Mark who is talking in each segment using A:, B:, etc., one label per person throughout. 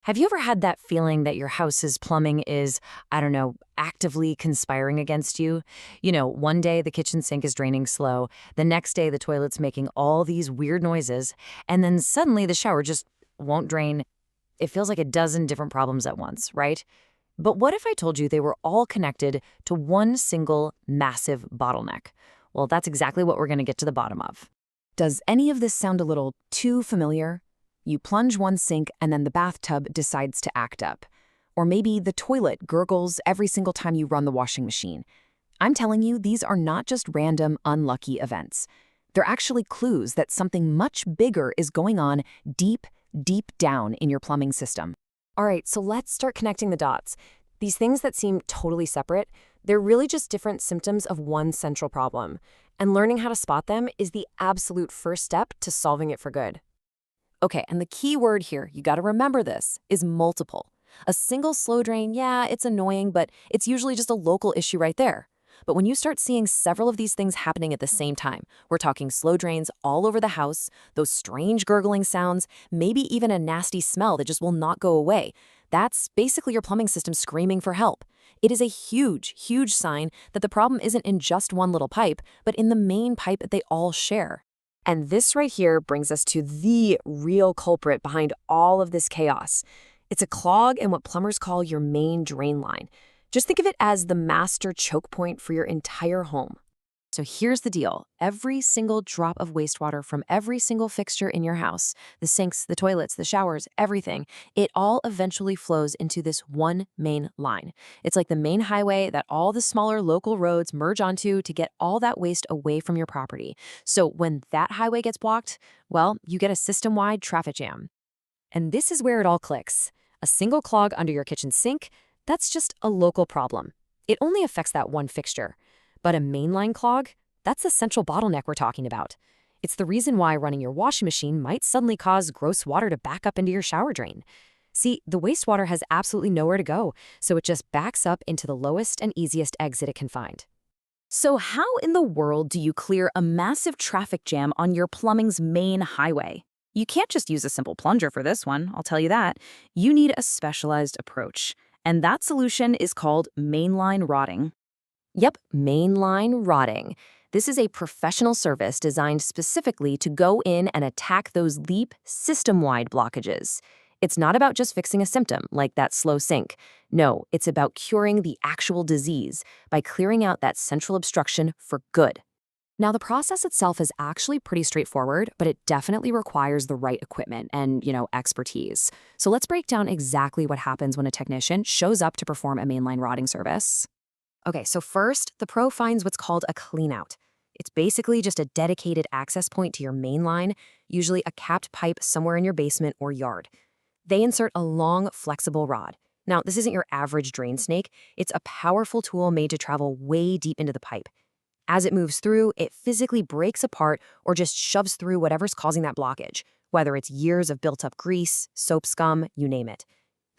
A: Have you ever had that feeling that your house's plumbing is, I don't know, actively conspiring against you? One day the kitchen sink is draining slow, the next day the toilet's making all these weird noises, and then suddenly the shower just won't drain. It feels like a dozen different problems at once, right? But what if I told you they were all connected to one single massive bottleneck? Well, that's exactly what we're going to get to the bottom of. Does any of this sound a little too familiar? You plunge one sink and then the bathtub decides to act up. Or maybe the toilet gurgles every single time you run the washing machine. I'm telling you, these are not just random, unlucky events. They're actually clues that something much bigger is going on deep, deep down in your plumbing system. All right, so let's start connecting the dots. These things that seem totally separate, they're really just different symptoms of one central problem. And learning how to spot them is the absolute first step to solving it for good. Okay, and the key word here, you gotta remember this, is multiple. A single slow drain, yeah, it's annoying, but it's usually just a local issue right there. But when you start seeing several of these things happening at the same time, we're talking slow drains all over the house, those strange gurgling sounds, maybe even a nasty smell that just will not go away. That's basically your plumbing system screaming for help. It is a huge, huge sign that the problem isn't in just one little pipe, but in the main pipe that they all share. And this right here brings us to the real culprit behind all of this chaos. It's a clog in what plumbers call your main drain line. Just think of it as the master choke point for your entire home. So here's the deal. Every single drop of wastewater from every single fixture in your house, the sinks, the toilets, the showers, everything, it all eventually flows into this one main line. It's like the main highway that all the smaller local roads merge onto to get all that waste away from your property. So when that highway gets blocked, well, you get a system-wide traffic jam. And this is where it all clicks. A single clog under your kitchen sink, that's just a local problem. It only affects that one fixture. But a mainline clog, that's the central bottleneck we're talking about. It's the reason why running your washing machine might suddenly cause gross water to back up into your shower drain. See, the wastewater has absolutely nowhere to go, so it just backs up into the lowest and easiest exit it can find. So how in the world do you clear a massive traffic jam on your plumbing's main highway? You can't just use a simple plunger for this one, I'll tell you that. You need a specialized approach. And that solution is called mainline rotting. Yep, mainline rotting. This is a professional service designed specifically to go in and attack those deep, system-wide blockages. It's not about just fixing a symptom, like that slow sink. No, it's about curing the actual disease by clearing out that central obstruction for good. Now, the process itself is actually pretty straightforward, but it definitely requires the right equipment and, expertise. So let's break down exactly what happens when a technician shows up to perform a mainline rotting service. Okay, so first, the pro finds what's called a cleanout. It's basically just a dedicated access point to your main line, usually a capped pipe somewhere in your basement or yard. They insert a long, flexible rod. Now, this isn't your average drain snake. It's a powerful tool made to travel way deep into the pipe. As it moves through, it physically breaks apart or just shoves through whatever's causing that blockage, whether it's years of built-up grease, soap scum, you name it.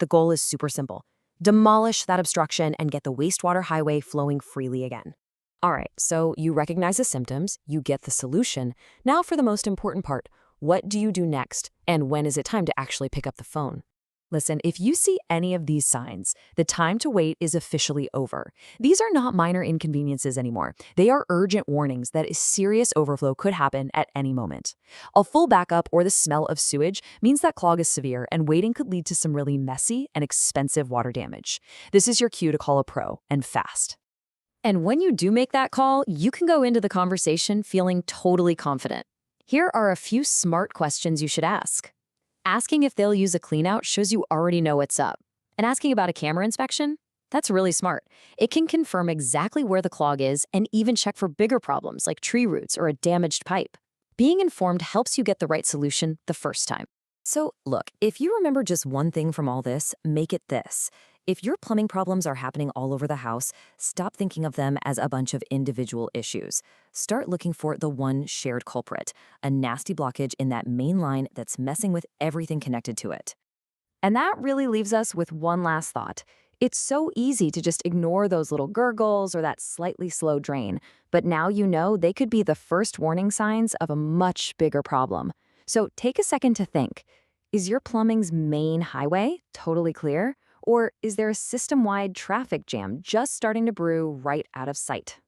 A: The goal is super simple. Demolish that obstruction and get the wastewater highway flowing freely again. All right, so you recognize the symptoms, you get the solution. Now for the most important part, what do you do next? And when is it time to actually pick up the phone? Listen, if you see any of these signs, the time to wait is officially over. These are not minor inconveniences anymore. They are urgent warnings that a serious overflow could happen at any moment. A full backup or the smell of sewage means that clog is severe and waiting could lead to some really messy and expensive water damage. This is your cue to call a pro, and fast. And when you do make that call, you can go into the conversation feeling totally confident. Here are a few smart questions you should ask. Asking if they'll use a cleanout shows you already know what's up. And asking about a camera inspection? That's really smart. It can confirm exactly where the clog is and even check for bigger problems like tree roots or a damaged pipe. Being informed helps you get the right solution the first time. So look, if you remember just one thing from all this, make it this. If your plumbing problems are happening all over the house, stop thinking of them as a bunch of individual issues. Start looking for the one shared culprit, a nasty blockage in that main line that's messing with everything connected to it. And that really leaves us with one last thought. It's so easy to just ignore those little gurgles or that slightly slow drain, but now you know they could be the first warning signs of a much bigger problem. So take a second to think. Is your plumbing's main highway totally clear? Or is there a system-wide traffic jam just starting to brew right out of sight?